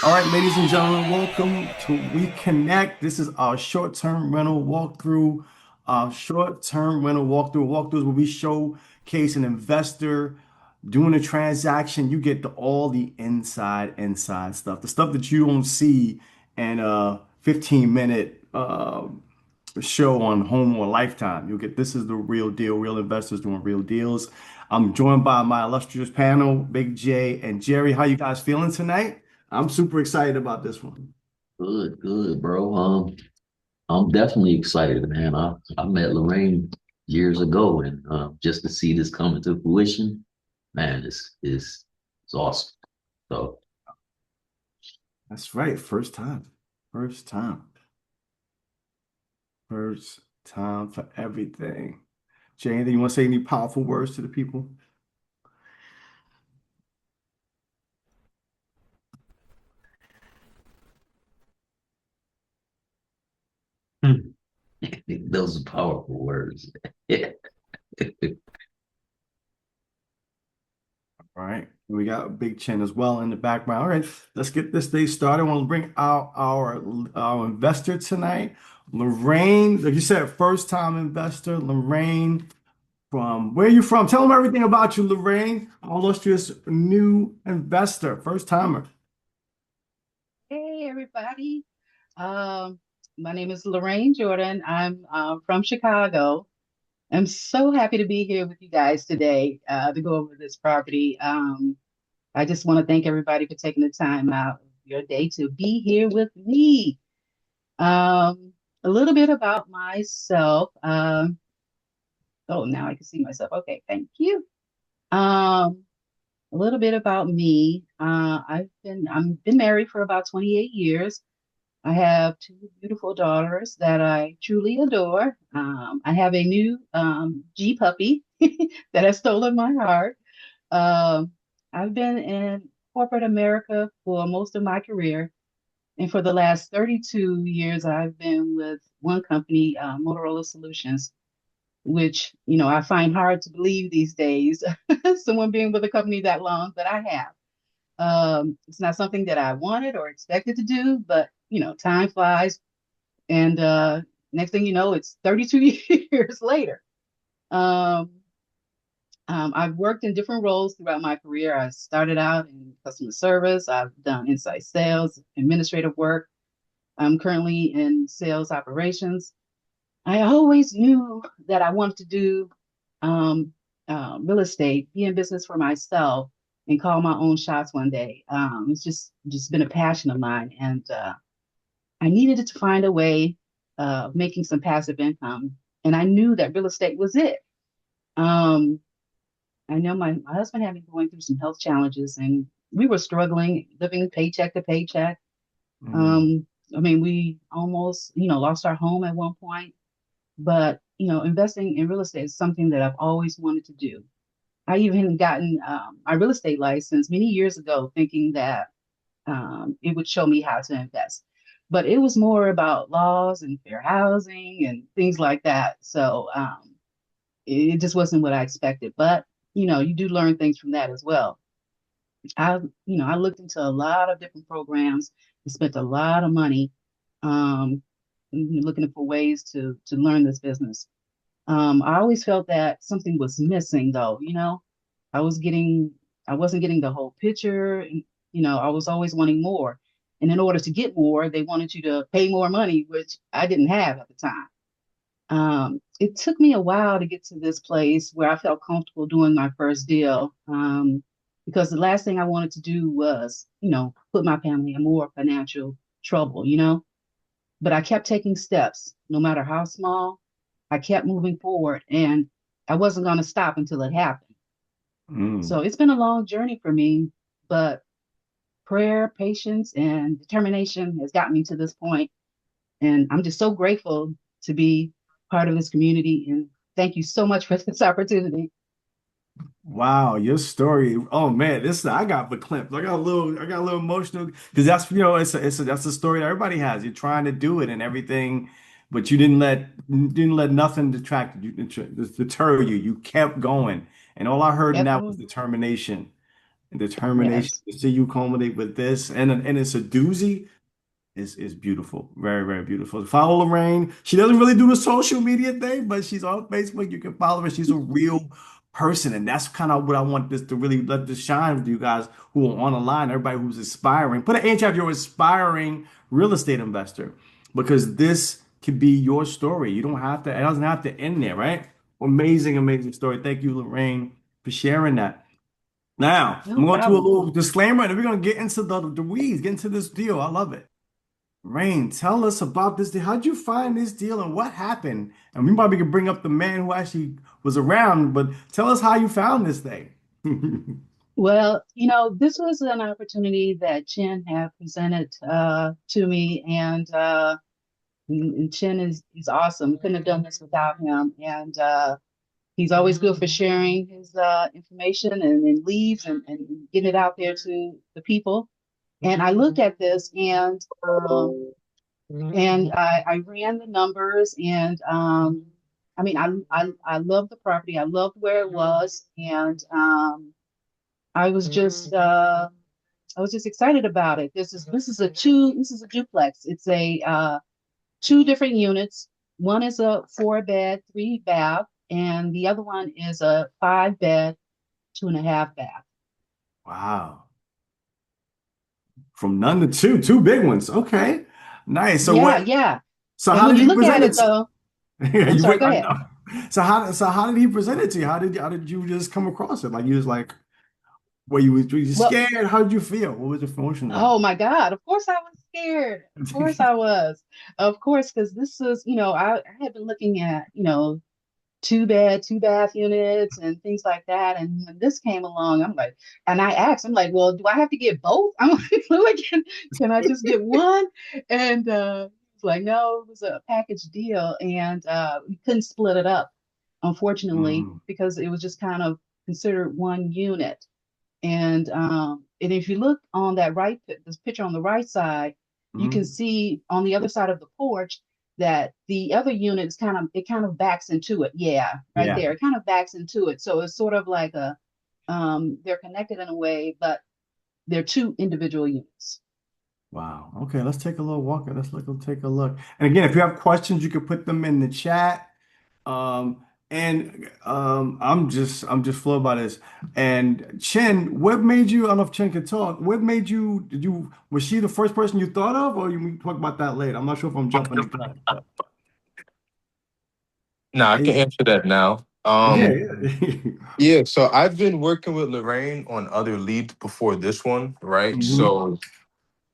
All right, ladies and gentlemen, welcome to We Connect. This is our short-term rental walkthrough. Short-term rental walkthrough. Walkthroughs where we showcase an investor doing a transaction. You get all the inside stuff, the stuff that you don't see in a 15-minute show on Home or Lifetime. You'll get this is the real deal, real investors doing real deals. I'm joined by my illustrious panel, Big J and Jerry. How you guys feeling tonight? I'm super excited about this one. Good, good, bro. I'm definitely excited, man. I met Lorraine years ago, and just to see this coming to fruition, man, it's awesome. So, That's right. First time. First time. First time for everything. Jay, anything you want to say any powerful words to the people? those are powerful words. Yeah. All right. We got Big Chin as well in the background. All right, let's get this day started. I want to bring out our investor tonight, Lorraine. Like you said, first time investor, Lorraine. From where are you from? Tell them everything about you, Lorraine. Our illustrious new investor, first timer. Hey, everybody. Um, my name is Lorraine Jordan. I'm from Chicago. I'm so happy to be here with you guys today to go over this property. I just want to thank everybody for taking the time out of your day to be here with me. A little bit about myself. Oh, now I can see myself. Okay, thank you. Um, a little bit about me. I've been married for about 28 years. I have two beautiful daughters that I truly adore. I have a new G puppy that has stolen my heart. Um, I've been in corporate America for most of my career, and for the last 32 years, I've been with one company, Motorola Solutions, which I find hard to believe these days. Someone being with a company that long, but I have. It's not something that I wanted or expected to do, but time flies, and next thing you know, it's 32 years later. Um, I've worked in different roles throughout my career. I started out in customer service. I've done inside sales, administrative work. I'm currently in sales operations. I always knew that I wanted to do um, real estate, be in business for myself, and call my own shots one day. It's just been a passion of mine, and I needed to find a way of making some passive income, and I knew that real estate was it. Um, I know my husband had been going through some health challenges, and we were struggling, living paycheck to paycheck. Mm, Um, I mean, we almost, lost our home at one point, but investing in real estate is something that I've always wanted to do. I even gotten my real estate license many years ago, thinking that it would show me how to invest. But it was more about laws and fair housing and things like that. So it just wasn't what I expected. But you do learn things from that as well. I looked into a lot of different programs and spent a lot of money um, looking for ways to learn this business. I always felt that something was missing, though. I was getting, I wasn't getting the whole picture. And, I was always wanting more. And in order to get more, they wanted you to pay more money, which I didn't have at the time. It took me a while to get to this place where I felt comfortable doing my first deal. Because the last thing I wanted to do was, put my family in more financial trouble. But I kept taking steps, no matter how small. I kept moving forward, and I wasn't going to stop until it happened. mm. So it's been a long journey for me, but prayer, patience, and determination has got me to this point. And I'm just so grateful to be part of this community. And thank you so much for this opportunity. Wow, your story. Oh man, this I got verklempt. I got a little emotional because that's that's a story that everybody has. You're trying to do it and everything, but you didn't let nothing detract you, deter you. You kept going, and all I heard in Kept that was going. determination. and determination Yes. to see you culminate with this, and it's a doozy. Is beautiful. Very, very beautiful. Follow Lorraine. She doesn't really do the social media thing, but she's on Facebook. You can follow her. She's a real person. And that's kind of what I want this to really let this shine with you guys who are on the line, everybody who's aspiring. Put an H if you're aspiring real estate investor, because this could be your story. You don't have to, it doesn't have to end there, right? Amazing, amazing story. Thank you, Lorraine, for sharing that. Now, I'm No going to do a problem. little disclaimer, and we're going to get into the weeds, get into this deal. I love it. Rain, tell us about this deal. How'd you find this deal and what happened? And we probably could bring up the man who actually was around, but tell us how you found this thing. Well, this was an opportunity that Chin had presented to me, and Chin is awesome. Couldn't have done this without him, and he's always good for sharing his information and leads and getting it out there to the people. And I looked at this and I ran the numbers and I mean I love the property. I loved where it was and I was just I was just excited about it. This is a duplex. It's a two different units. One is a 4-bed, 3-bath, and the other one is a 5-bed, 2.5 bath. Wow. From none to two, two big ones. Okay. Nice. So Yeah, what, yeah. so And how when did you he look at present it it to though, you? I'm You sorry, wait, go I ahead. know. So how did he present it to you? How did you just come across it? Like you was like, were you Well, scared? How did you feel? What was your emotions like? oh my God, of course I was scared. Of course I was. Of course, because this is, I had been looking at, 2-bed, 2-bath units and things like that. And when this came along, I'm like, and I asked, I'm like, well, do I have to get both? I'm like, can I just get one? And it's like, no, it was a package deal, and we couldn't split it up, unfortunately, Mm, because it was just kind of considered one unit. And if you look on this picture on the right side, you can mm. see on the other side of the porch that the other unit is kind of backs into it. Yeah, right Yeah. there. It kind of backs into it. So it's sort of like they're connected in a way, but they're two individual units. Wow. Okay, let's take a little walk. Let's take a look. And again, if you have questions, you can put them in the chat. I'm just floored by this. And Chen, what made you? I don't know if Chen can talk. What made you? Was she the first person you thought of, or you talk about that later? I'm not sure if I'm jumping the gun, but No, I can hey, answer that now. yeah, yeah. Yeah, so I've been working with Lorraine on other leads before this one, right? hmm So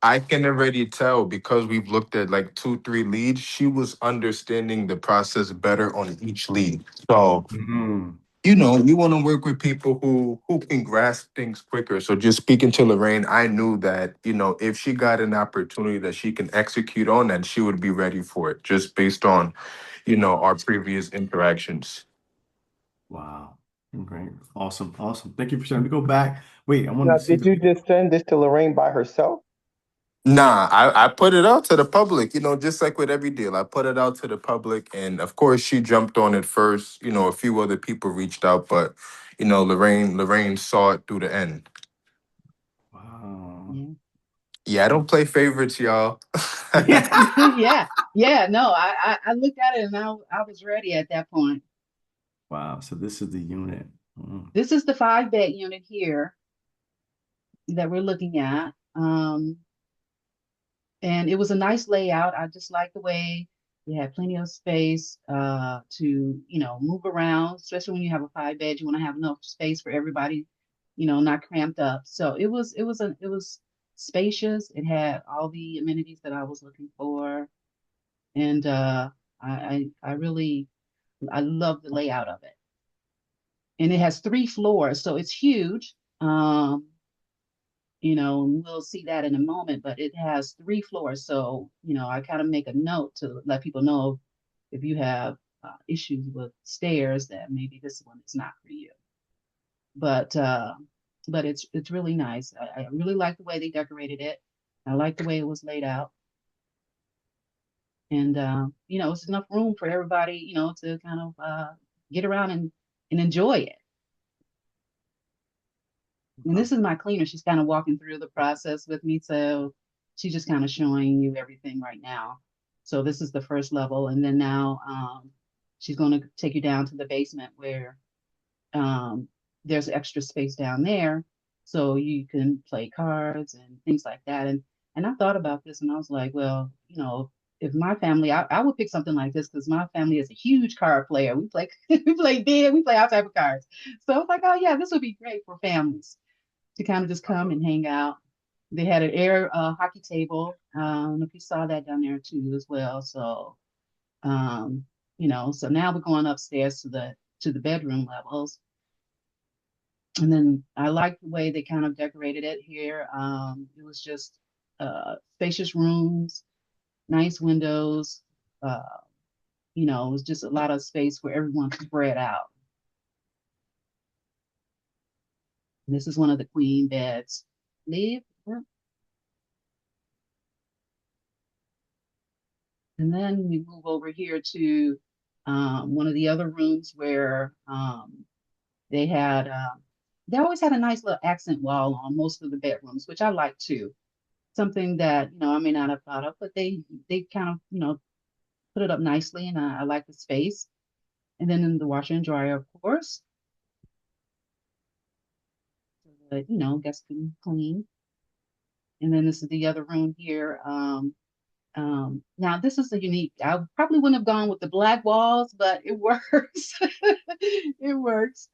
I can already tell because we've looked at like two, three leads, she was understanding the process better on each lead. So, hmm you want to work with people who can grasp things quicker. So just speaking to Lorraine, I knew that, if she got an opportunity that she can execute on, that she would be ready for it, just based on, our previous interactions. Wow. Great. Awesome. Awesome. Thank you for sharing. We go back. Wait, I wanted Now, to see did the you people. just send this to Lorraine by herself? Nah, I put it out to the public, just like with every deal. I put it out to the public, and of course she jumped on it first. A few other people reached out, but Lorraine saw it through the end. Wow. Yeah. Yeah, I don't play favorites, y'all. Yeah. Yeah. No, I looked at it and I was ready at that point. Wow. So this is the unit. Mm. This is the 5-bed unit here that we're looking at. And it was a nice layout. I just like the way you had plenty of space to, move around, especially when you have a 5-bed, you want to have enough space for everybody, not cramped up. So it was spacious. It had all the amenities that I was looking for. And I really I love the layout of it. And it has 3 floors, so it's huge. And we'll see that in a moment, but it has 3 floors. So, I kind of make a note to let people know if you have issues with stairs that maybe this one is not for you. But it's really nice. I really like the way they decorated it. I like the way it was laid out. And it's enough room for everybody, to kind of get around and enjoy it. And this is my cleaner. She's kind of walking through the process with me. So she's just kind of showing you everything right now. So this is the first level. And then now she's going to take you down to the basement where there's extra space down there. So you can play cards and things like that. And I thought about this and I was like, well, if my family, I would pick something like this because my family is a huge card player. We play, we play dead, we play all type of cards. So I was like, oh yeah, this would be great for families to kind of just come and hang out. They had an air hockey table. I don't know if you saw that down there too as well. So, so now we're going upstairs to the bedroom levels. And then I like the way they kind of decorated it here. It was just spacious rooms, nice windows. Uh, it was just a lot of space for everyone to spread out. And this is one of the queen beds. Leave. And then we move over here to one of the other rooms where they had, they always had a nice little accent wall on most of the bedrooms, which I like too. Something that, I may not have thought of, but they kind of, put it up nicely and I like the space. And then in the washer and dryer, of course, so that, guests can clean. And then this is the other room here. Now this is a unique, I probably wouldn't have gone with the black walls, but it works. It works.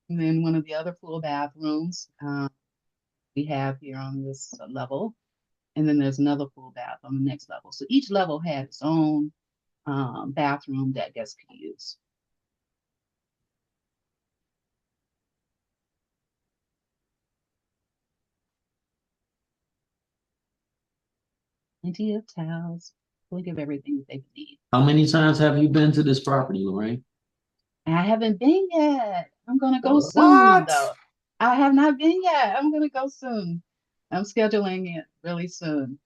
And then one of the other full bathrooms we have here on this level. And then there's another full bath on the next level. So each level had its own bathroom that guests could use. Plenty of towels. We'll give everything that they need. How many times have you been to this property, Lorraine? I haven't been yet. I'm gonna go soon What? though. I have not been yet. I'm gonna go soon. I'm scheduling it really soon.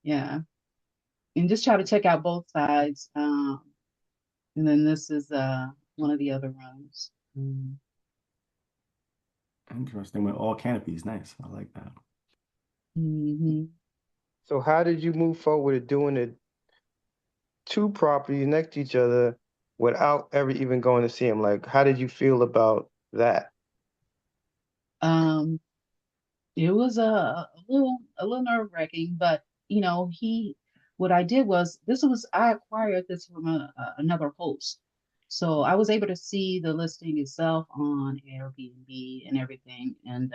Yeah. And just try to check out both sides. And then this is one of the other rooms. Interesting. With all canopies. Nice. I like that. Mm-hmm. So how did you move forward with doing the two properties next to each other without ever even going to see them? Like, how did you feel about that? It was a little nerve-wracking, but what I did was I acquired this from another host. So I was able to see the listing itself on Airbnb and everything and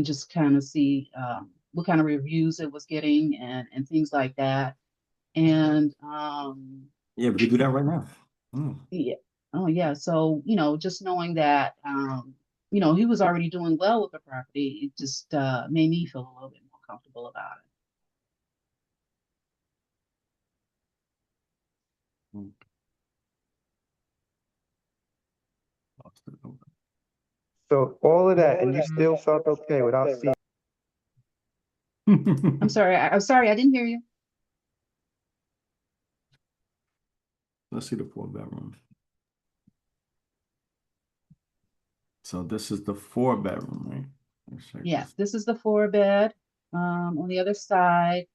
just kind of see what kind of reviews it was getting and things like that. And Yeah, we could do that right now. yeah. Oh, yeah. So, just knowing that, he was already doing well with the property, it just made me feel a little bit more comfortable about Mm. So all of that, and you still felt okay without seeing. it. I'm sorry. I'm sorry. I didn't hear you. Let's see the 4 bedroom. So this is the 4 bedroom, right? Let's check Yes, this is the 4 bed. On the other side,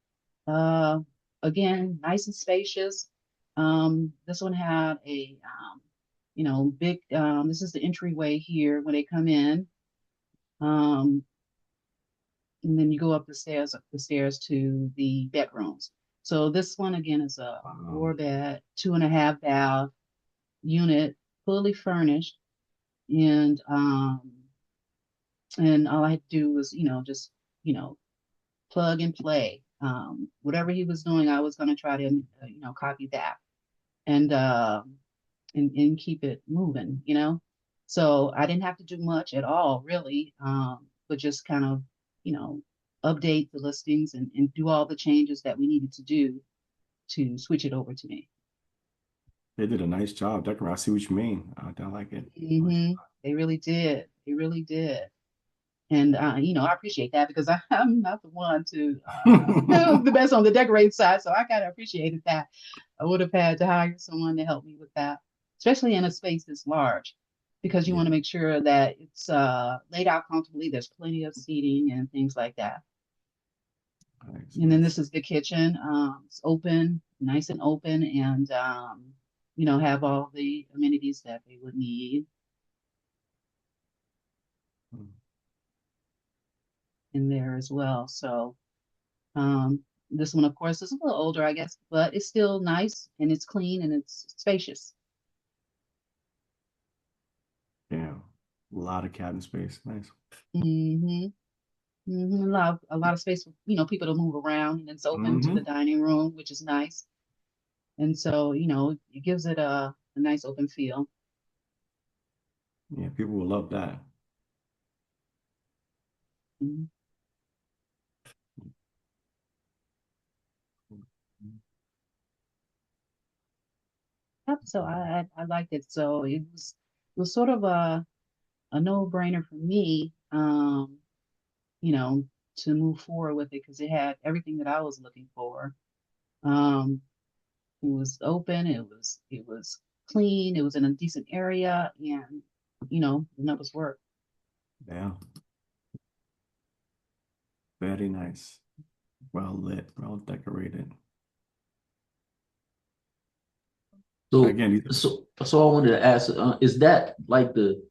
again, nice and spacious. This one had a, big, this is the entryway here when they come in. And then you go up the stairs to the bedrooms. So this one again is a 4 bed, 2.5 bath unit, fully furnished. And all I had to do was, just, plug and play. Whatever he was doing, I was going to try to, copy that and keep it moving, So I didn't have to do much at all, really, but just kind of, update the listings and do all the changes that we needed to do to switch it over to me. They did a nice job decorating. I see what you mean. I like it. Mm-hmm. They really did. They really did. And I appreciate that because I'm not the one to the best on the decorating side, so I kind of appreciated that. I would have had to hire someone to help me with that, especially in a space this large. because you Yeah. want to make sure that it's laid out comfortably. There's plenty of seating and things like that. Nice, And then nice. this is the kitchen. It's open, nice and open, and have all the amenities that they would need Mm. in there as well. So this one, of course, is a little older, I guess, but it's still nice and it's clean and it's spacious. Yeah. A lot of cabin space. Nice. hmm A lot of space for people to move around, and it's open to the Hmm. dining room, which is nice. And so it gives it a nice open feel. Yeah, people will love that. Mhm. Yep, so I liked it. So it was sort of a no-brainer for me, you know, to move forward with it because it had everything that I was looking for. Um, it was open, it was clean, it was in a decent area, and the numbers work. Yeah. Very nice. Well lit, well decorated. So, Again, so I wanted to ask, is that like the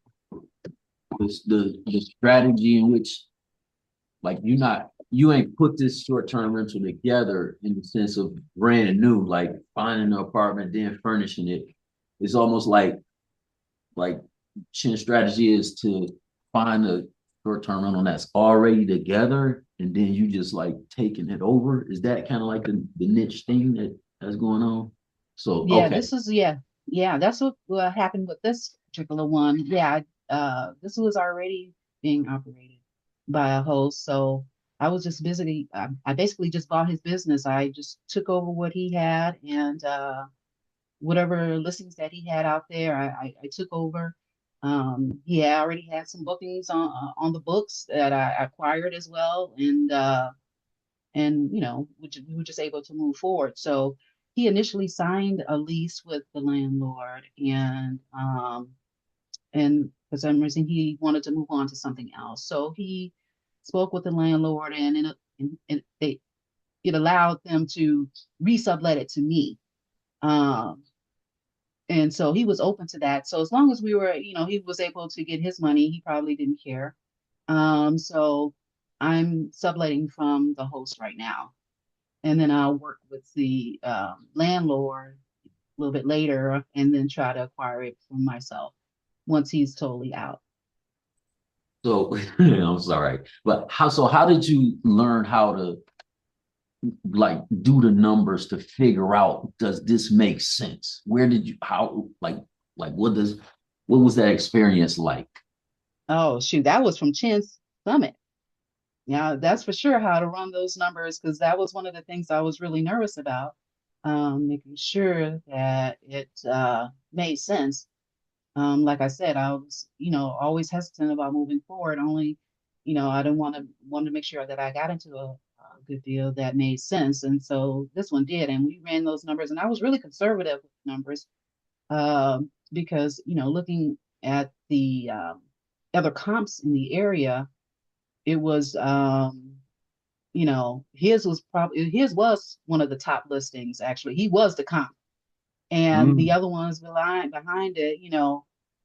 strategy in which like you ain't put this short-term rental together in the sense of brand new, like finding an apartment, then furnishing it. It's almost like Chin's strategy is to find a short-term rental that's already together, and then you just like taking it over. Is that kind of like the niche thing that's going on? So Yeah, okay. this is yeah, that's what happened with this particular one. Yeah, this was already being operated by a host, so I was just busy. I basically just bought his business. I just took over what he had, and whatever listings that he had out there, I took over. He already had some bookings on the books that I acquired as well, and we were just able to move forward. So he initially signed a lease with the landlord, and for some reason he wanted to move on to something else. So he spoke with the landlord, and it allowed them to resublet it to me. Um, and so he was open to that. So as long as he was able to get his money, he probably didn't care. So I'm subletting from the host right now, and then I'll work with the landlord a little bit later, and then try to acquire it for myself once he's totally out. So I'm sorry, but how did you learn how to like do the numbers to figure out does this make sense? Where did you how like what was that experience like? Oh shoot, that was from Chin's Summit. Yeah, that's for sure how to run those numbers because that was one of the things I was really nervous about, making sure that it made sense. Like I said, I was, always hesitant about moving forward. Only, I didn't want to make sure that I got into a good deal that made sense, and so this one did. And we ran those numbers, and I was really conservative with numbers, because looking at the other comps in the area, it was, his was one of the top listings. Actually, he was the comp, and the mm, other ones behind it,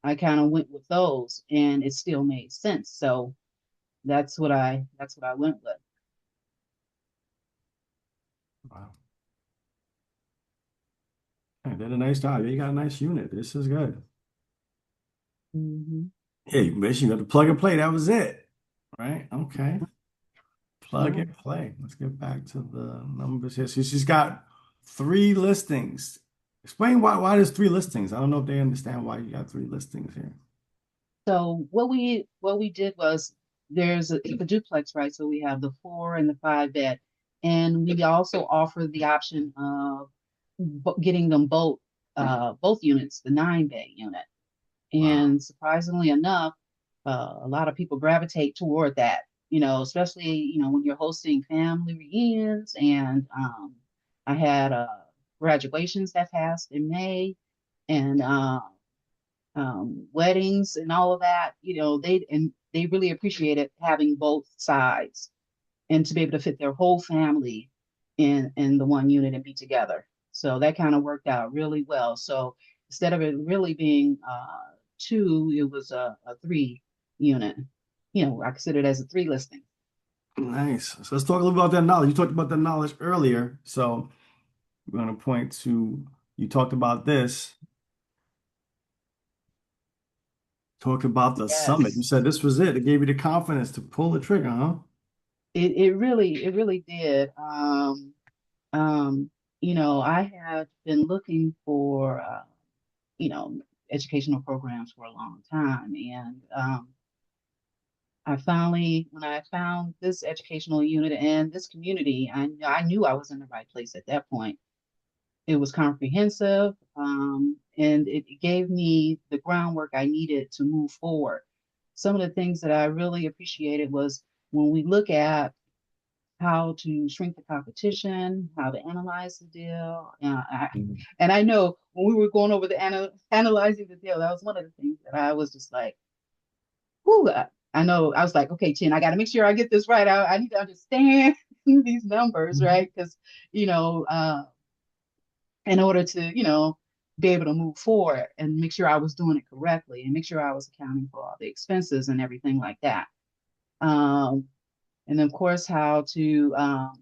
I kind of went with those, and it still made sense. So that's what I went with. wow. Hey, did a nice job. You got a nice unit. This is good. Hmm. Hey, bitch, you got to plug and play. That was it. Right? Okay. Plug Yeah. and play. Let's get back to the numbers here. So she's got three listings. Explain why there's three listings. I don't know if they understand why you got three listings here. So what we did was it's a duplex, right? So we have the 4 and the 5 bed, and we also offer the option of getting them both units, the 9 bed unit. Wow. And surprisingly enough, a lot of people gravitate toward that, especially, when you're hosting family reunions. And I had graduations that passed in May, and weddings and all of that, they really appreciated having both sides and to be able to fit their whole family in the one unit and be together. So that kind of worked out really well. So instead of it really being two, it was a three unit. I consider it as a three listing. Nice. So let's talk a little about that knowledge. You talked about that knowledge earlier. So we're going to point to, you talked about this, talked about the summit. You Yes. said this was it. It gave you the confidence to pull the trigger, huh? It really did. Um, I had been looking for you know, educational programs for a long time. And when I found this educational unit and this community, I knew I was in the right place at that point. It was comprehensive, and it gave me the groundwork I needed to move forward. Some of the things that I really appreciated was when we look at how to shrink the competition, how to analyze the deal. Mhm. And I know when we were going over the analyzing the deal, that was one of the things that I was just like, whoo, I know. I was like, okay, Chin, I got to make sure I get this right. I need to understand these numbers, right? Because, you know, in order to, be able to move forward and make sure I was doing it correctly and make sure I was accounting for all the expenses and everything like that. Um, And of course, how to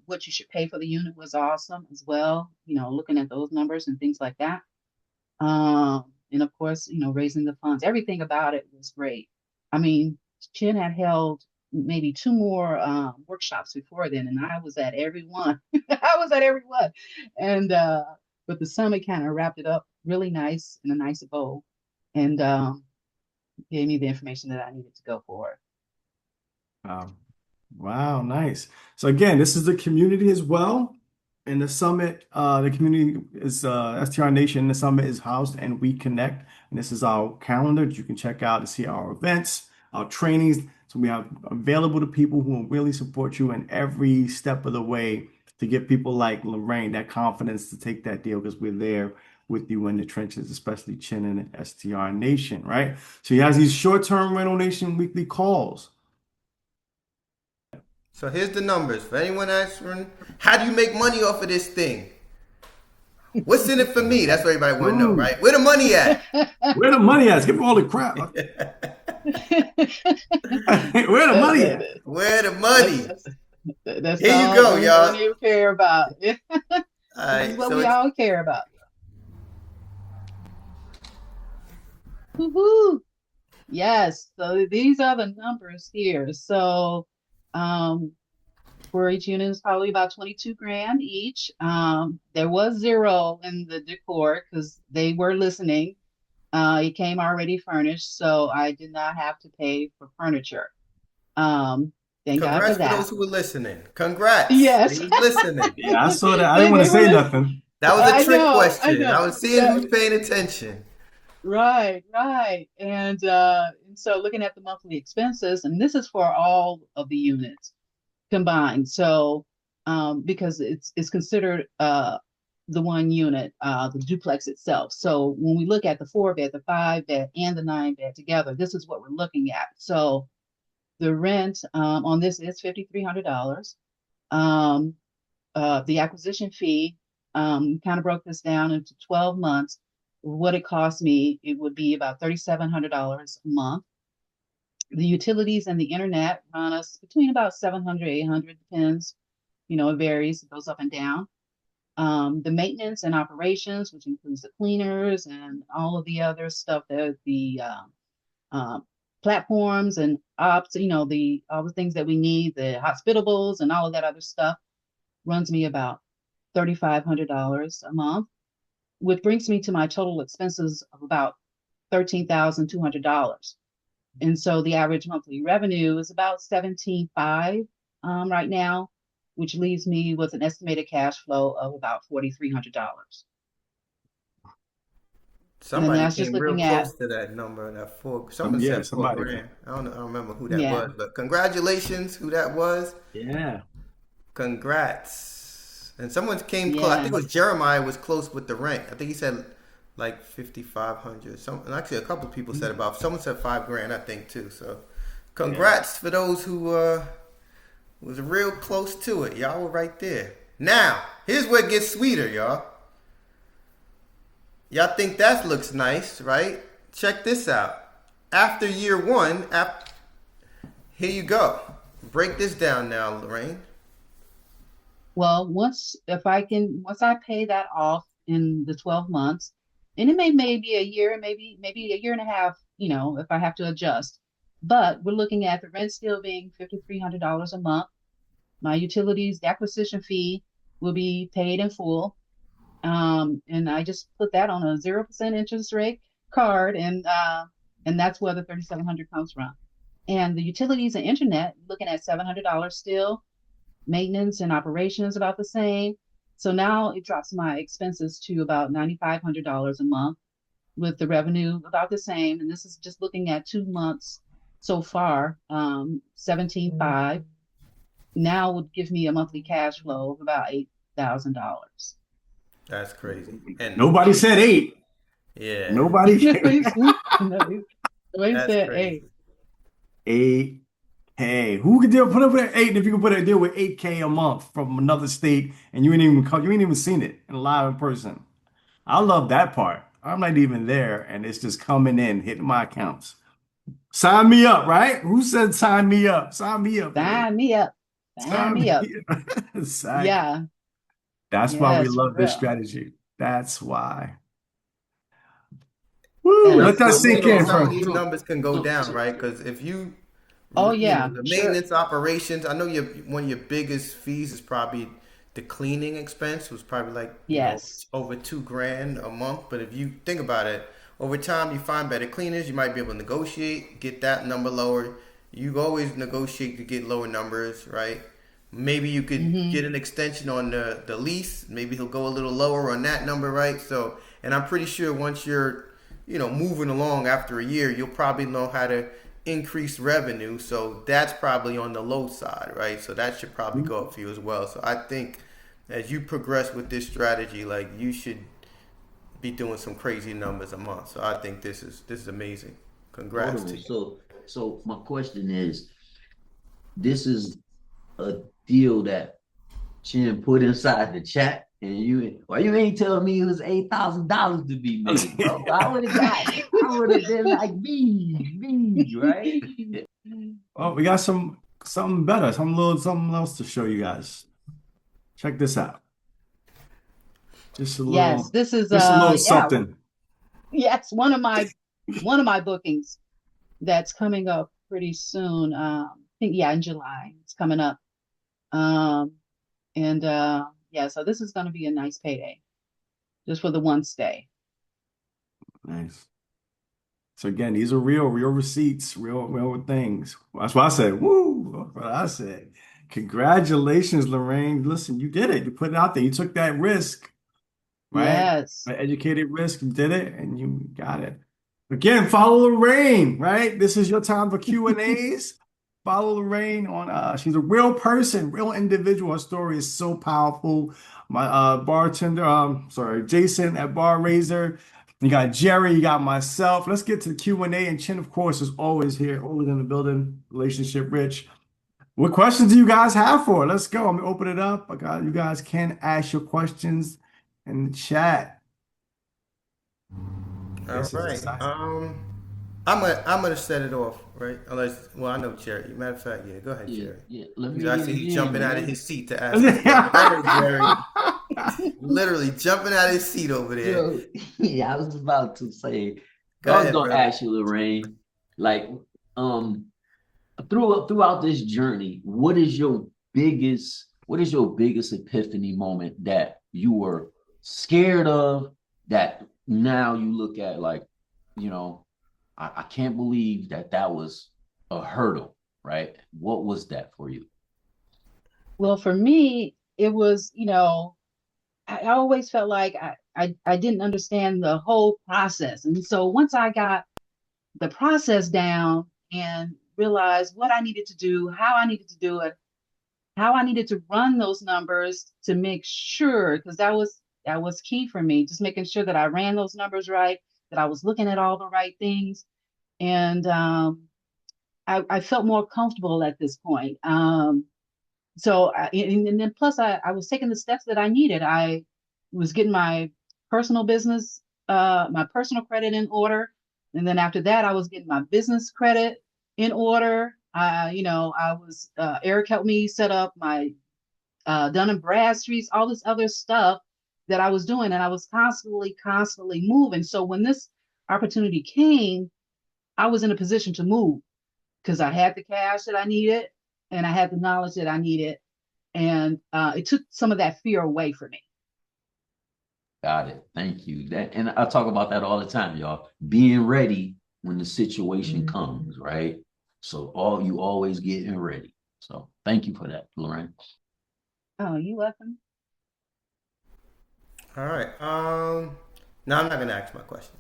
what you should pay for the unit was awesome as well. Looking at those numbers and things like that. And of course, raising the funds. Everything about it was great. I mean, Chin had held maybe two more workshops before then, and I was at every one. I was at every one, and but the summit kind of wrapped it up really nice in a nice bow, and gave me the information that I needed to go for. Wow. Wow, nice. So again, this is the community as well. And the summit, the community is STR Nation. The summit is housed and We Connect. And this is our calendar that you can check out to see our events, our trainings. So we have available to people who will really support you in every step of the way to give people like Lorraine that confidence to take that deal because we're there with you in the trenches, especially Chin and STR Nation, right? So he has these short-term rental nation weekly calls. So here's the numbers for anyone asking, how do you make money off of this thing? What's in it for me? That's what everybody want to know, Ooh. right? Where the money at? Where the money at? Give me all the crap. Where the money at? Where the That's money? that's that's Here you all go, we y'all. really care about. This All is right, what so we it's all care about. Woohoo! Yes. So these are the numbers here. So um, for each unit is probably about 22 grand each. There was zero in the decor because they were listening. It came already furnished, so I did not have to pay for furniture. Um, thank God for congrats for that. those who were listening. Congrats. They Yes. was listening. Yeah, I saw that. I didn't they, want to they were say listening. nothing. That was a I trick know, I question. I know. was seeing Yeah, who's paying attention. right, right. And so looking at the monthly expenses, and this is for all of the units combined. So because it's considered the one unit, the duplex itself. So when we look at the 4 bed, the 5 bed, and the 9 bed together, this is what we're looking at. So the rent on this is $5,300. Um, the acquisition fee, kind of broke this down into 12 months. What it cost me, it would be about $3,700 a month. The utilities and the internet run us between about 700, 800, depends. It varies, it goes up and down. The maintenance and operations, which includes the cleaners and all of the other stuff that the platforms and ops, the all the things that we need, the hospitables and all of that other stuff, runs me about $3,500 a month, which brings me to my total expenses of about $13,200. And so the average monthly revenue is about 17.5 right now, which leaves me with an estimated cash flow of about $4,300. And Somebody that's just came real looking at, close to that number. That four. Someone Yeah, said four somebody. grand. I don't know. I don't remember who that yeah, was, but congratulations, who that was. Yeah. Congrats. And someone came close. I think yeah, it was Jeremiah was close with the rent. I think he said like 5,500. Some, and actually, a couple of people said about. Someone said 5 grand, I think, too. So, Yeah. congrats for those who was real close to it. Y'all were right there. Now, here's where it gets sweeter, y'all. Y'all think that looks nice, right? Check this out. After year one, here you go. Break this down now, Lorraine. Well, once I pay that off in the 12 months, and it may be a year, maybe a year and a half, if I have to adjust. But we're looking at the rent still being $5,300 a month. My utilities, the acquisition fee will be paid in full. And I just put that on a 0% interest rate card, and that's where the 3,700 comes from. And the utilities and internet, looking at $700 still. Maintenance and operations about the same. So now it drops my expenses to about $9,500 a month, with the revenue about the same. And this is just looking at 2 months so far, 17.5. Now would give me a monthly cash flow of about $8,000. That's crazy. And Nobody said 8. yeah, Nobody. Nobody that's said, crazy. hey, 8K. Who could deal put up with 8 if you could put a deal with 8K a month from another state and you ain't even seen it in live in person? I love that part. I'm not even there and it's just coming in, hitting my accounts. Sign me up, right? Who said sign me up? Sign me up, man. sign me up. Sign Sign me up. me up. Exactly. Yeah. That's why we Yes, for love this real. strategy. That's why. Woo, And Yes. let I'm, that I'm sink thinking in some of for these numbers can go So, down, so, right? Because if you, Oh, you know, yeah, the sure. maintenance operations, I know one of your biggest fees is probably the cleaning expense was probably like, Yes. over 2 grand a month. But if you think about it, over time you find better cleaners, you might be able to negotiate, get that number lower. You always negotiate to get lower numbers, right? Maybe you could Hmm. get an extension on the lease. Maybe he'll go a little lower on that number, right? So, and I'm pretty sure once you're, moving along after a year, you'll probably know how to increase revenue. So that's probably on the low side, right? So that should probably go up for you as well. So I think as you progress with this strategy, like you should be doing some crazy numbers a month. So I think this is amazing. hold Congrats to on. you. So my question is, this is a deal that Chin put inside the chat, and why you ain't telling me it was $8,000 to be made, bro? I would have been like me, right? Oh, we got something better, something else to show you guys. Check this out. Just a Yes, little, this is just a little yeah, something. yes, one of my bookings that's coming up pretty soon. I think yeah, in July. It's coming up. Um and yeah, so this is gonna be a nice payday just for the one stay. Nice. So again, these are real receipts, real things. That's why I said, woo, that's what I said. Congratulations, Lorraine. Listen, you did it. You put it out there. You took that risk, right? Yes. An educated risk. You did it and you got it. Again, follow Lorraine, right? This is your time for Q&As. Follow Lorraine on she's a real person, real individual. Her story is so powerful. My bartender, sorry, Jason at Bar Raiser. You got Jerry, you got myself. Let's get to the Q&A. And Chin, of course, is always here, always in the building, relationship rich. What questions do you guys have for her? Let's go. I'm gonna open it up. You guys can ask your questions in the chat. All This is right. exciting. I'm gonna set it off, right? Unless, well, I know Jerry. Matter of fact, yeah. Go ahead, Yeah, Jerry. yeah. Let me I hit see he's again, jumping out of man. his seat to ask his question. Go ahead, Jerry. Literally jumping out of his seat over there. Yo, yeah, I was about to say, Go I was ahead, gonna brother. ask you, Lorraine, like, um, throughout this journey, what is your biggest epiphany moment that you were scared of that now you look at like, you know, I can't believe that was a hurdle, right? What was that for you? Well, for me, it was, I always felt like I didn't understand the whole process. And so once I got the process down and realized what I needed to do, how I needed to do it, how I needed to run those numbers to make sure, because that was that was key for me, just making sure that I ran those numbers right, that I was looking at all the right things. And I felt more comfortable at this point. And then plus I was taking the steps that I needed. I was getting my personal business, my personal credit in order. And then after that, I was getting my business credit in order. Eric helped me set up my Dun and Bradstreet's, all this other stuff that I was doing. And I was constantly moving. So when this opportunity came, I was in a position to move because I had the cash that I needed and I had the knowledge that I needed. And it took some of that fear away from me. Got it. Thank you. That, and I talk about that all the time, y'all. Being ready when the situation comes, right? So you always getting ready. So thank you for that, Lorraine. Oh, you welcome. All right. Now I'm not gonna ask my question.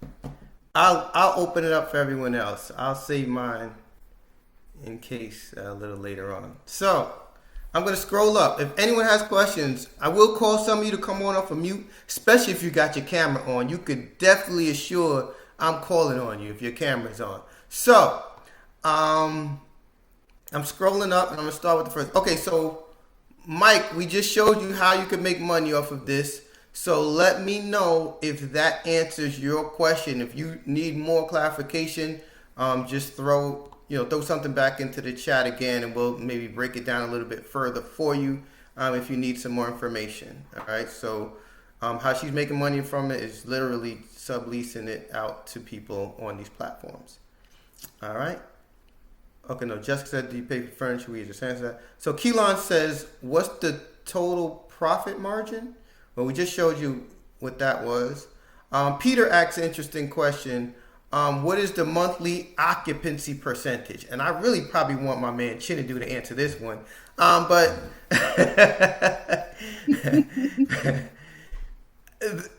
I'll open it up for everyone else. I'll save mine in case a little later on. So I'm gonna scroll up. If anyone has questions, I will call some of you to come on off of mute, especially if you got your camera on. You could definitely assure I'm calling on you if your camera's on. So I'm scrolling up and I'm gonna start with the first. Okay, so Mike, we just showed you how you can make money off of this. So let me know if that answers your question. If you need more clarification, just throw something back into the chat again, and we'll maybe break it down a little bit further for you if you need some more information. All right. So how she's making money from it is literally subleasing it out to people on these platforms. All right. Okay, no, Jessica said, do you pay for furniture? We just answered that. So Keelan says, what's the total profit margin? Well, we just showed you what that was. Peter asks an interesting question. What is the monthly occupancy percentage? And I really probably want my man Chinadu to answer this one. But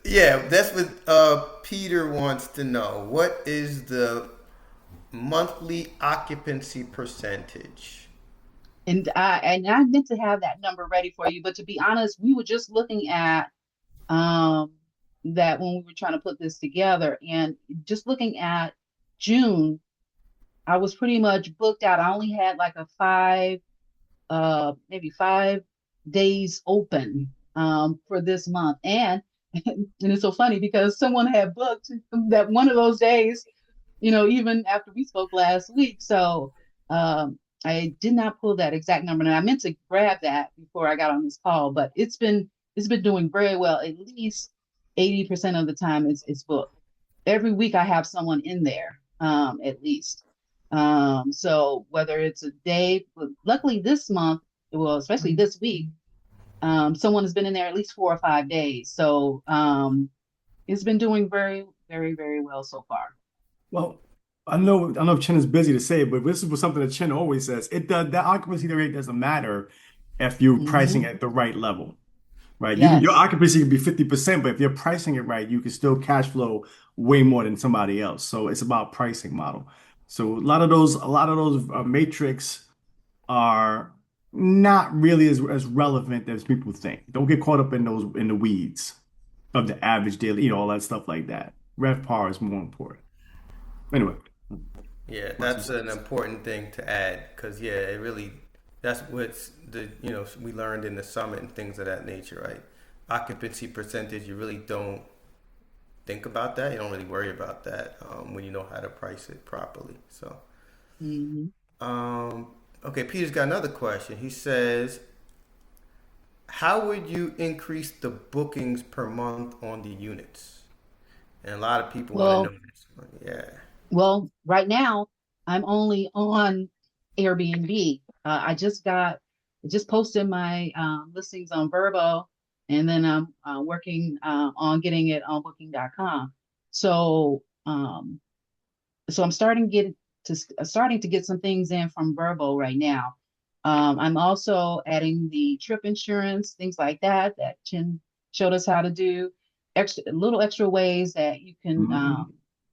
yeah, that's what Peter wants to know. What is the monthly occupancy percentage? And I meant to have that number ready for you, but to be honest, we were just looking at that when we were trying to put this together, and just looking at June, I was pretty much booked out. I only had like maybe 5 days open for this month, and it's so funny because someone had booked that one of those days, even after we spoke last week. So I did not pull that exact number, and I meant to grab that before I got on this call, but it's been doing very well. At least 80% of the time it's booked. Every week I have someone in there, at least. So whether it's a day, but luckily this month, well, especially this week, someone has been in there at least 4 or 5 days. So it's been doing very, very, very well so far. Well, I know Chin is busy to say it, but this is something that Chin always says. That occupancy rate doesn't matter if you're pricing at the right level, right? Yes. Your occupancy can be 50%, but if you're pricing it right, you can still cash flow way more than somebody else. So it's about pricing model. So a lot of those matrix are not really as relevant as people think. Don't get caught up in the weeds of the average daily, all that stuff like that. RevPAR is more important. Anyway. Yeah, that's an important thing to add because it really that's what's we learned in the summit and things of that nature, right? Occupancy percentage, you really don't think about that. You don't really worry about that when you know how to price it properly. So, okay, Peter's got another question. He says, how would you increase the bookings per month on the units? And a lot of people want to know this one. Yeah. Well, right now I'm only on Airbnb. I just posted my listings on Vrbo, and then I'm working on getting it on Booking.com. So I'm starting to get some things in from Vrbo right now. I'm also adding the trip insurance, things like that Chin showed us how to do. Little extra ways that you can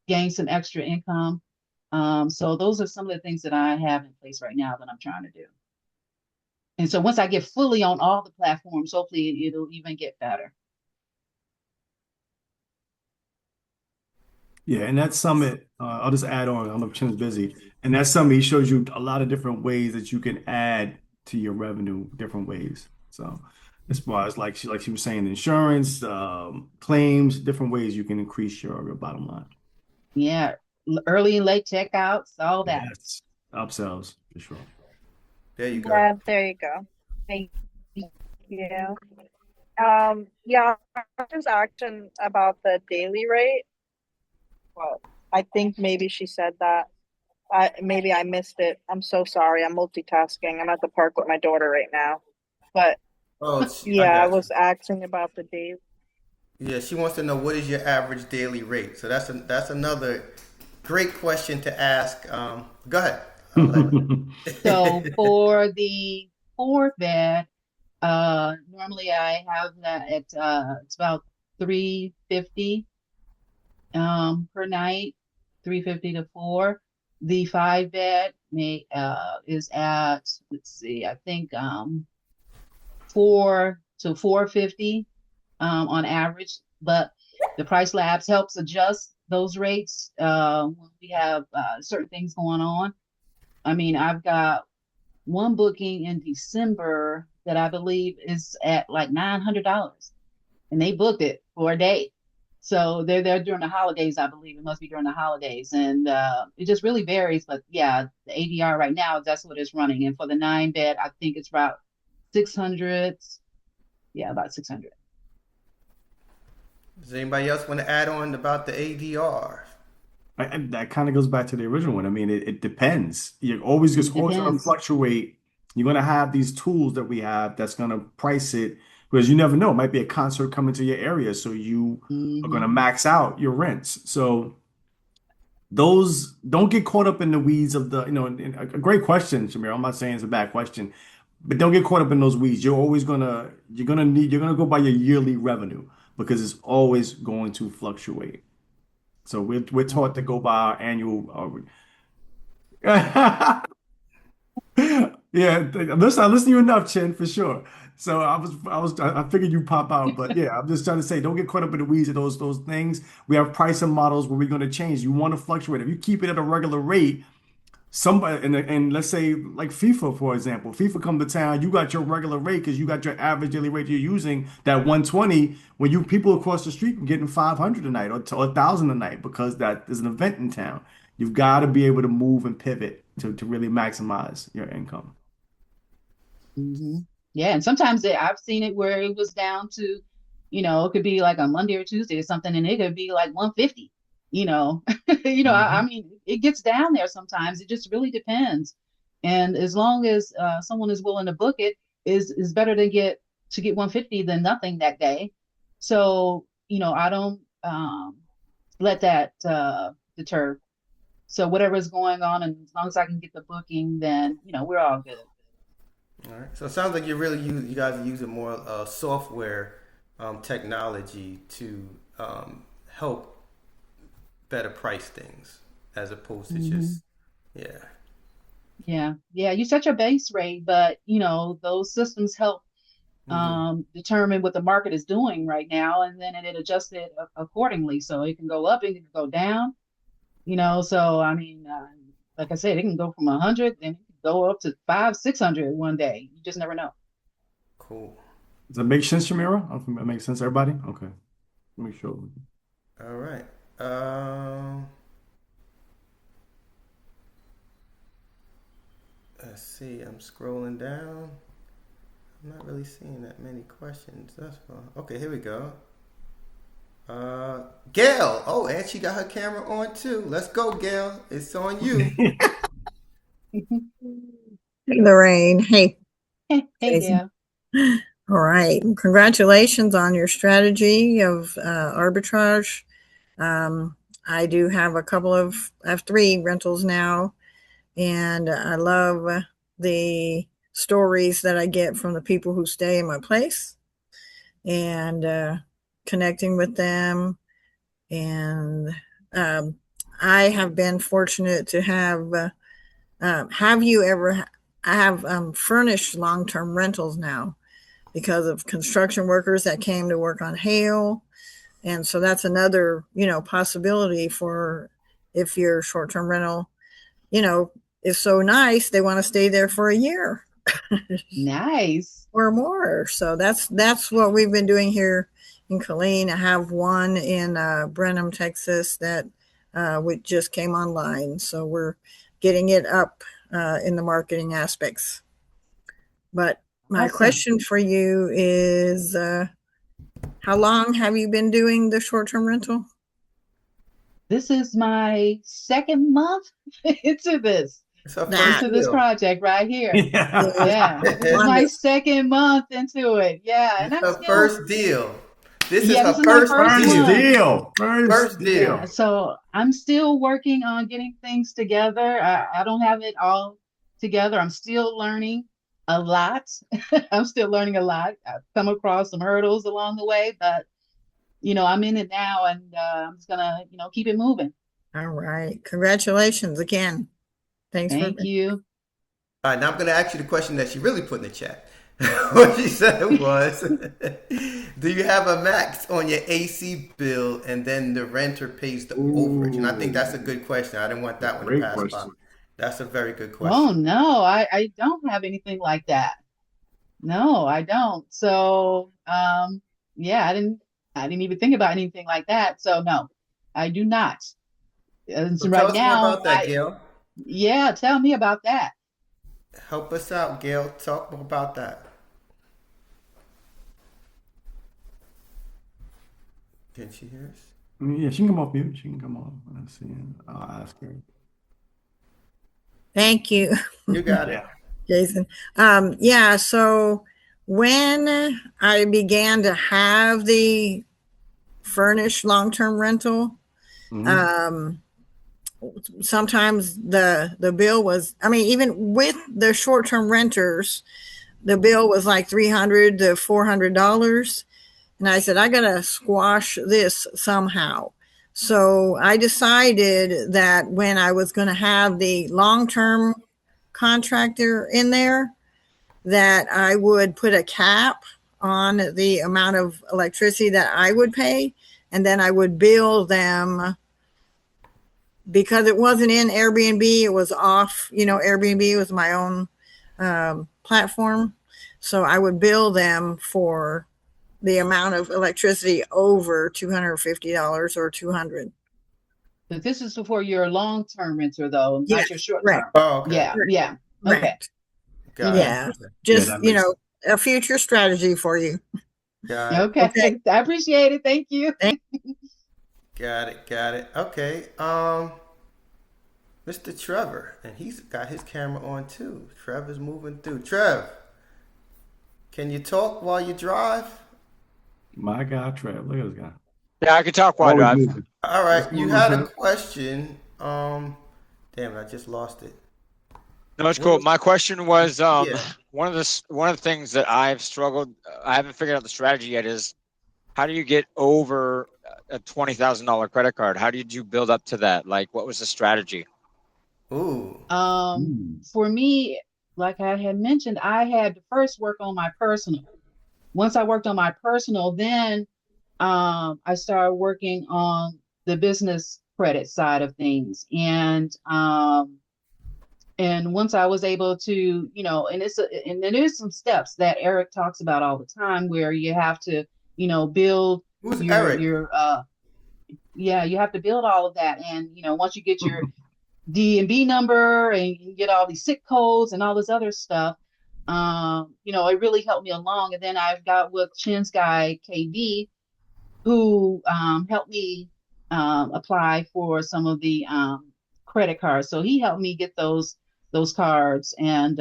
gain some extra income. So those are some of the things that I have in place right now that I'm trying to do. And so once I get fully on all the platforms, hopefully it'll even get better. Yeah, and that summit, I'll just add on. I don't know if Chin's busy. And that summit, he shows you a lot of different ways that you can add to your revenue, different ways. So as far as like she was saying, insurance, claims, different ways you can increase your bottom line. Yeah, early and late checkouts, all that. Yes, upsells for sure. There you go. Yeah, there you go. Thank you. Yeah, I was asking about the daily rate. Well, I think maybe she said that. Maybe I missed it. I'm so sorry. I'm multitasking. I'm at the park with my daughter right now. But Oh, I yeah, I got you. was asking about the daily. Yeah, she wants to know what is your average daily rate. So that's another great question to ask. Go ahead. I'll let. So for the 4 bed, normally I have that at it's about 350 per night, 350 to 4. The 5 bed is at, let's see, I think 4 to 450 on average, but the Price Labs helps adjust those rates when we have certain things going on. I mean, I've got one booking in December that I believe is at like $900, and they booked it for a day. So they're there during the holidays, I believe. It must be during the holidays, and it just really varies. But yeah, the ADR right now, that's what it's running. And for the 9 bed, I think it's about 600. Yeah, about 600. Does anybody else want to add on about the ADR? That kind of goes back to the original one. I mean, it depends. You're always just It always going to depends. fluctuate. You're going to have these tools that we have that's going to price it because you never know. It might be a concert coming to your area, so you are going to Hmm. max out your rents. So those don't get caught up in the weeds of and a great question, Shamir. I'm not saying it's a bad question, but don't get caught up in those weeds. You're gonna go by your yearly revenue because it's always going to fluctuate. So we're taught to go by our annual. Yeah, I listen to you enough, Chin, for sure. So I figured you pop out, but yeah, I'm just trying to say, don't get caught up in the weeds of those things. We have pricing models where we're going to change. You want to fluctuate. If you keep it at a regular rate, somebody and let's say like FIFA, for example, FIFA come to town, you got your regular rate because you got your average daily rate you're using that 120. When you people across the street are getting 500 a night or 1,000 a night because that is an event in town. You've got to be able to move and pivot to really maximize your income. Hmm. Yeah, and sometimes I've seen it where it was down to, it could be like a Monday or Tuesday or something, and it could be like 150. You know, I Mhm. mean, it gets down there sometimes. It just really depends. And as long as someone is willing to book it, is better to get 150 than nothing that day. So, I don't let that deter. So whatever is going on, and as long as I can get the booking, then we're all good. All right. So it sounds like you guys are using more software technology to help better price things as opposed to Hmm. just yeah. Yeah, yeah, you set your base rate, but those systems help Hmm. determine what the market is doing right now, and then it adjusts it accordingly. So it can go up, it can go down. So I mean, like I said, it can go from 100 and it can go up to 500, 600 one day. You just never know. Cool. Does that make sense, Shamira? I think that makes sense, everybody? Okay. Let me show. All right. Um, let's see. I'm scrolling down. I'm not really seeing that many questions. That's fine. Okay, here we go. Gail. Oh, and she got her camera on too. Let's go, Gail. It's on you. Lorraine, hey, Hey, hey, Jason. Gail. All right. Congratulations on your strategy of arbitrage. Um, I do have I have 3 rentals now, and I love the stories that I get from the people who stay in my place and connecting with them. And um, I have been fortunate to have you ever, I have furnished long term rentals now because of construction workers that came to work on hail. And so that's another, possibility for if your short-term rental, is so nice, they want to stay there for a year. Nice. Or more. So that's what we've been doing here in Killeen. I have one in Brenham, Texas that which just came online. So we're getting it up in the marketing aspects. But my Awesome. question for you is, how long have you been doing the short-term rental? This is my second month into this. It's her That- first Into this deal. project right here. Yeah. Yeah, this is my second month into it. Yeah, and It's I'm her still, first deal. This is yeah, her this is my first first First deal. one. deal. First deal. Yeah, so I'm still working on getting things together. I don't have it all together. I'm still learning a lot. I'm still learning a lot. I've come across some hurdles along the way, but I'm in it now, and I'm just gonna, keep it moving. All right. Congratulations again. Thanks for Thank you. All right, now I'm going to ask you the question that she really put in the chat. What she said was, do you have a max on your AC bill and then the renter pays the overage? And I think that's a good question. I didn't want that one to Great pass by. question. That's a very good Oh question. no, I don't have anything like that. No, I don't. So, yeah, I didn't even think about anything like that. So no, I do not. And so So tell right us more now, about that, Gail. yeah, tell me about that. Help us out, Gail. Talk more about that. Can she hear us? Yeah, she can come off mute. She can come off. Let's see. I'll ask her. Thank you, You got it. Yeah. Jason. Yeah, so when I began to have the furnished long-term rental, Mhm. sometimes the bill was, even with the short-term renters, the bill was like $300 to $400. And I said, I gotta squash this somehow. So I decided that when I was going to have the long-term contractor in there, that I would put a cap on the amount of electricity that I would pay, and then I would bill them, because it wasn't in Airbnb, it was off, Airbnb was my own platform. So I would bill them for the amount of electricity over $250 or $200. But this is for your long-term renter, though, Yes, not your right. short-term. Oh, okay. Yeah, yeah. Okay. Correct. Got Yeah. it. Just, that makes sense. a future strategy for you. Got it. Okay. Okay. I appreciate it. Thank you. Got it. Got it. Okay. Mr. Trevor, and he's got his camera on too. Trevor's moving through. Trev, can you talk while you drive? My God, Trev. Look at this guy. Yeah, I can talk while I Always drive. moving. All right, What's you going on, had a Trev? question. Damn it, I just lost it. No, it's cool. My question was, Yeah. one of the things that I've struggled, I haven't figured out the strategy yet, is how do you get over a $20,000 credit card? How did you build up to that? Like, what was the strategy? Ooh. For me, like I had mentioned, I had to first work on my personal. Once I worked on my personal, then I started working on the business credit side of things. And once I was able to, and there is some steps that Eric talks about all the time where you have to, build Who's your Eric? you have to build all of that. And, once you get your D&B number and you get all these SIC codes and all this other stuff, it really helped me along. And then I've got with Chin's guy, KD, who helped me apply for some of the credit cards. So he helped me get those cards, and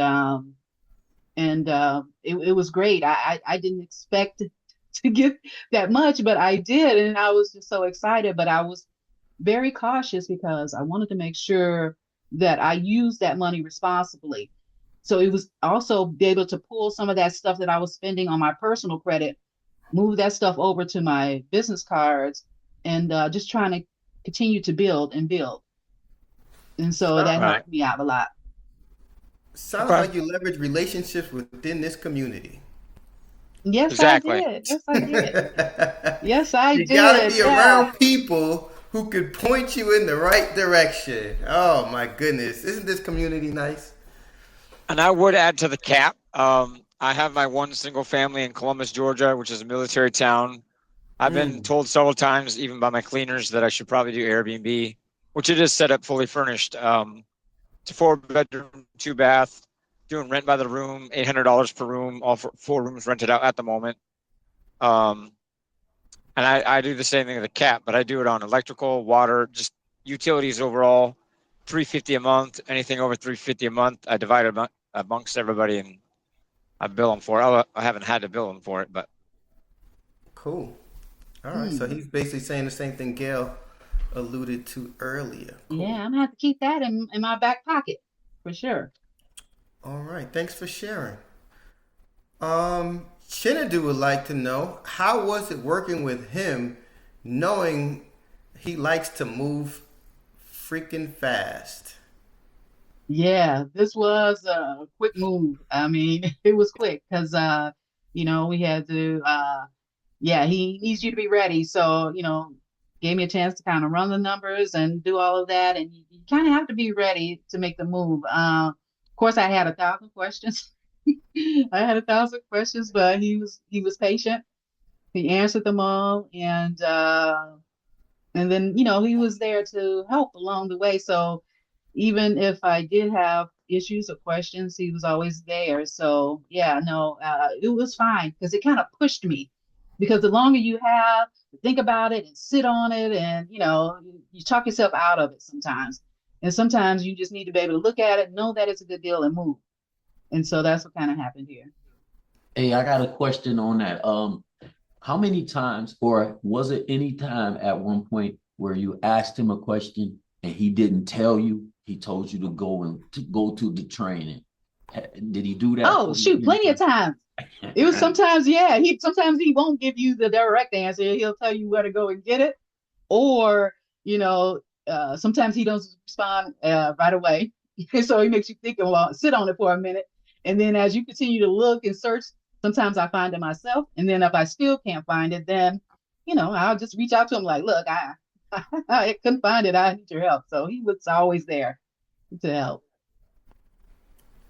it was great. I didn't expect to get that much, but I did, and I was just so excited. But I was very cautious because I wanted to make sure that I used that money responsibly. So it was also be able to pull some of that stuff that I was spending on my personal credit, move that stuff over to my business cards, and just trying to continue to build and build. And so that Right. helped me out a lot. Sounds Okay. like you leverage relationships within this community. Yes, I Exactly. did. Yes, I did. Yes, I You gotta did. be Yeah. around people who could point you in the right direction. Oh my goodness. Isn't this community nice? And I would add to the cap. I have my one single family in Columbus, Georgia, which is a military town. I've been Mm. told several times, even by my cleaners, that I should probably do Airbnb, which it is set up fully furnished. It's a 4 bedroom, 2 bath, doing rent by the room, $800 per room, all four rooms rented out at the moment. Um, and I do the same thing with the cap, but I do it on electrical, water, just utilities overall, 350 a month. Anything over 350 a month, I divide it amongst everybody, and I bill them for it. I haven't had to bill them for it, but Cool. All right. So Hmm. he's basically saying the same thing Gail alluded to earlier. Yeah, Cool. I'm gonna have to keep that in my back pocket for sure. All right. Thanks for sharing. Chinadu would like to know, how was it working with him knowing he likes to move freaking fast? Yeah, this was a quick move. I mean, it was quick because we had to yeah, he needs you to be ready. So, gave me a chance to kind of run the numbers and do all of that. And you kind of have to be ready to make the move. Of course, I had 1,000 questions. I had 1,000 questions, but he was patient. He answered them all, and then he was there to help along the way. So even if I did have issues or questions, he was always there. So yeah, no, it was fine because it kind of pushed me. Because the longer you have to think about it and sit on it, and you talk yourself out of it sometimes. And sometimes you just need to be able to look at it, know that it's a good deal, and move. And so that's what kind of happened here. Hey, I got a question on that. How many times, or was it any time at one point where you asked him a question and he didn't tell you? He told you to go to the training. Did he do that Oh for you shoot, plenty of times. It was anytime? sometimes, yeah. Sometimes he won't give you the direct answer. He'll tell you where to go and get it, or sometimes he doesn't respond right away. So he makes you think, well, sit on it for a minute, and then as you continue to look and search, sometimes I find it myself, and then if I still can't find it, then I'll just reach out to him like, look, I couldn't find it. I need your help. So he was always there to help.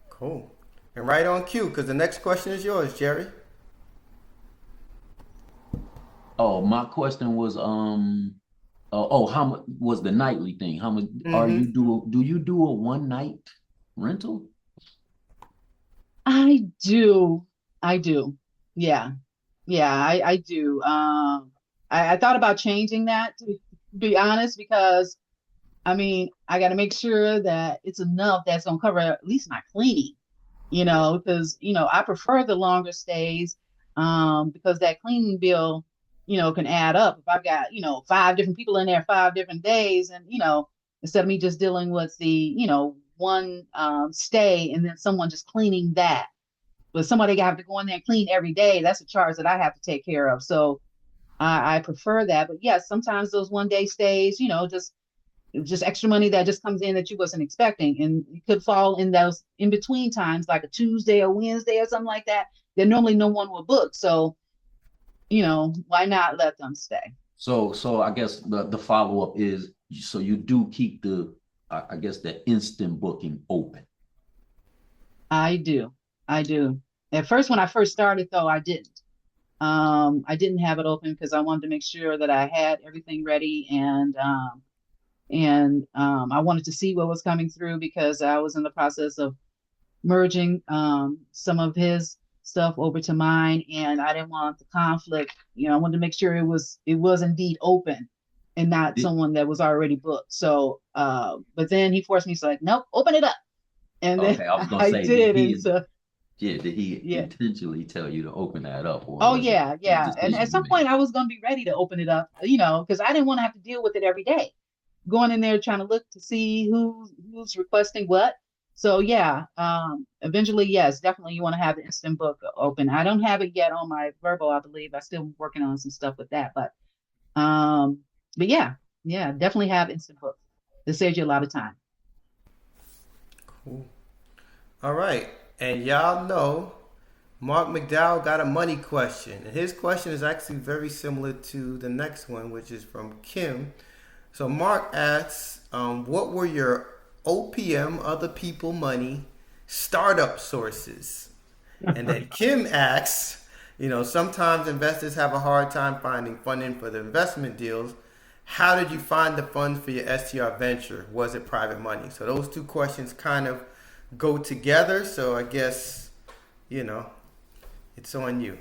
Cool. And right on cue, because the next question is yours, Jerry. Oh, my question was how much was the nightly thing? How much are Mm-hmm. you do you do a one night rental? I do. I do. Yeah. Yeah, I do. I thought about changing that, to be honest, because I mean, I got to make sure that it's enough that's going to cover at least my cleaning, because, I prefer the longer stays, because that cleaning bill, can add up. If I've got, five different people in there, 5 different days, and, instead of me just dealing with the, one stay and then someone just cleaning that. But somebody have to go in there and clean every day. That's a charge that I have to take care of. So I prefer that. But yes, sometimes those 1 day stays, just extra money that just comes in that you wasn't expecting, and it could fall in those in between times, like a Tuesday or Wednesday or something like that. Then normally no one will book. So why not let them stay? So I guess the follow up is so you do keep the I guess the instant booking open. I do. I do. At first, when I first started, though, I didn't. I didn't have it open because I wanted to make sure that I had everything ready, and I wanted to see what was coming through because I was in the process of merging some of his stuff over to mine, and I didn't want the conflict. I wanted to make sure it was indeed open and not Did, someone that was already booked. So, but then he forced me to like, nope, open it up, and then okay, I was gonna I say did, and so did he yeah. intentionally tell you to open that up, or Oh was it yeah, a yeah. And at decision you some made? point I was gonna be ready to open it up, because I didn't want to have to deal with it every day. Going in there trying to look to see who's requesting what. So yeah, eventually, yes, definitely you want to have the instant book open. I don't have it yet on my verbal, I believe. I'm still working on some stuff with that, um, but yeah, yeah, definitely have instant book. This saves you a lot of time. Cool. All right. And y'all know Mark McDowell got a money question, and his question is actually very similar to the next one, which is from Kim. So Mark asks, what were your OPM, other people money, startup sources? And then Kim asks, sometimes investors have a hard time finding funding for the investment deals. How did you find the funds for your STR venture? Was it private money? So those two questions kind of go together. So I guess, you know, it's on you.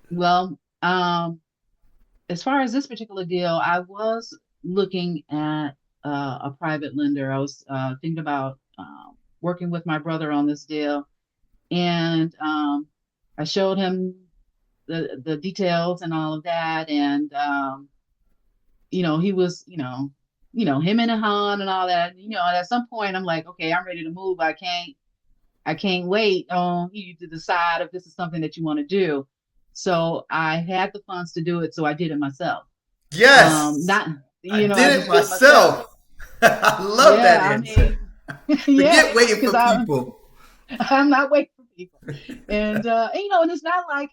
Well, as far as this particular deal, I was looking at a private lender. I was thinking about working with my brother on this deal, and I showed him the details and all of that, and he was, him and a Han and all that. At some point, I'm like, okay, I'm ready to move. I can't wait on you to decide if this is something that you want to do. So I had the funds to do it, so I did it myself. Yes, Not, I I did it just did it myself. myself. I love that Yeah, I answer. mean, yeah, Forget waiting because for people. I'm not waiting for people. And it's not like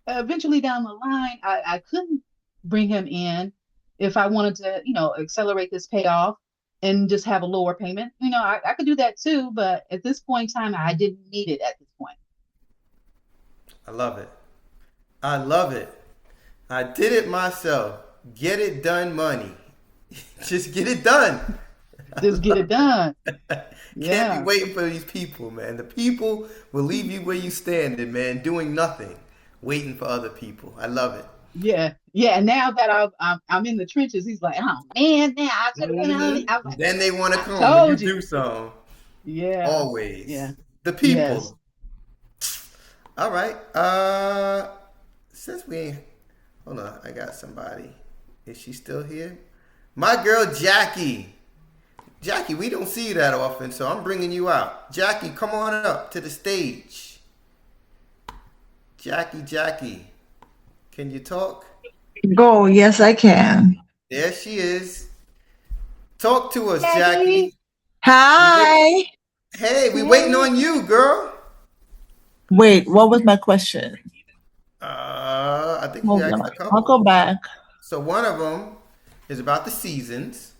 eventually down the line, I couldn't bring him in if I wanted to, accelerate this payoff and just have a lower payment. I could do that too, but at this point in time, I didn't need it at this point. I love it. I love it. I did it myself. Get it done money. Just get it done. I Just get love it done. it. Can't be Yeah. waiting for these people, man. The people will leave you where you standing, man, doing nothing, waiting for other people. I love it. Yeah. Yeah. And now that I'm in the trenches, he's like, oh man, now I should have been out. Hmm. I'm like, Then they want to I come when you told you. do something. Yeah. Yeah. Always. The Yes. people. All right. Since we ain't, hold on, I got somebody. Is she still here? My girl Jackie. Jackie, we don't see you that often, so I'm bringing you out. Jackie, come on up to the stage. Jackie, can you talk? Go, yes, I can. There she is. Talk to us, Jackie. Jackie. We wait. Hi. Hey, we waiting Hey. on you, girl. Wait, what was my question? I think you Hold asked on. a I'll couple. go back. So one of them is about the seasons.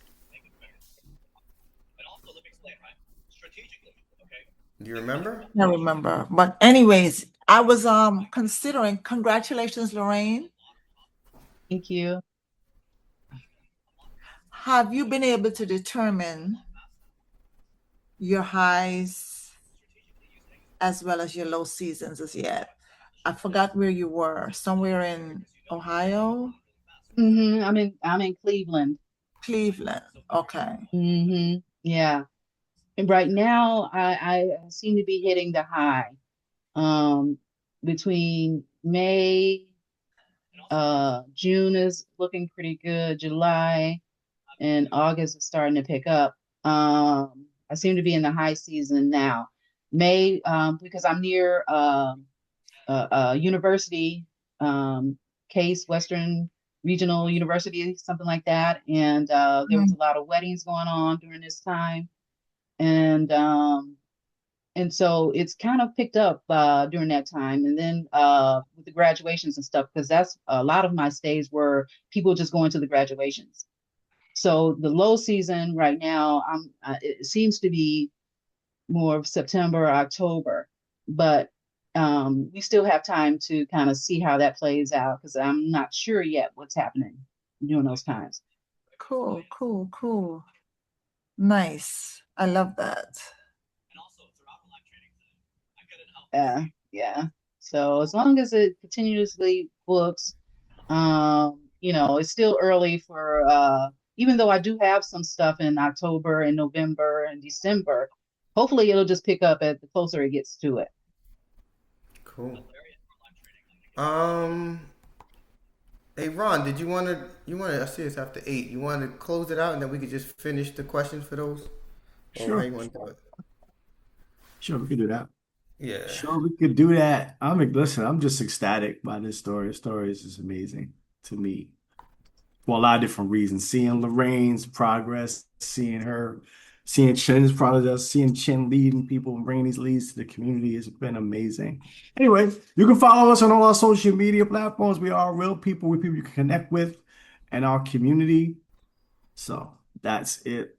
Do you remember? I remember. But anyways, I was considering, congratulations, Lorraine. Thank you. Have you been able to determine your highs as well as your low seasons as yet? I forgot where you were. Somewhere in Ohio? I'm in Cleveland. Cleveland. Okay. Yeah. And right now, I seem to be hitting the high. Between May, June is looking pretty good. July and August is starting to pick up. I seem to be in the high season now. May, because I'm near university, Case Western Regional University, something like that. And there was a lot of weddings going on during this time. And so it's kind of picked up during that time. And then with the graduations and stuff, because that's a lot of my stays were people just going to the graduations. So the low season right now, it seems to be more of September, October, but we still have time to kind of see how that plays out because I'm not sure yet what's happening during those times. Cool. Nice. I love that. Yeah. So as long as it continuously books, it's still early for even though I do have some stuff in October and November and December, hopefully it'll just pick up at the closer it gets to it. Cool. Um, Hey Ron, did I see it's after 8. You want to close it out and then we could just finish the questions for those? Or how Sure. you want to do it? Sure, we could do that. Yeah. Sure, we could do that. Listen, I'm just ecstatic by this story. The story is just amazing to me for a lot of different reasons. Seeing Lorraine's progress, seeing her seeing Chin's product, just seeing Chin leading people and bringing these leads to the community has been amazing. Anyway, you can follow us on all our social media platforms. We are real people, we people you can connect with in our community. So that's it.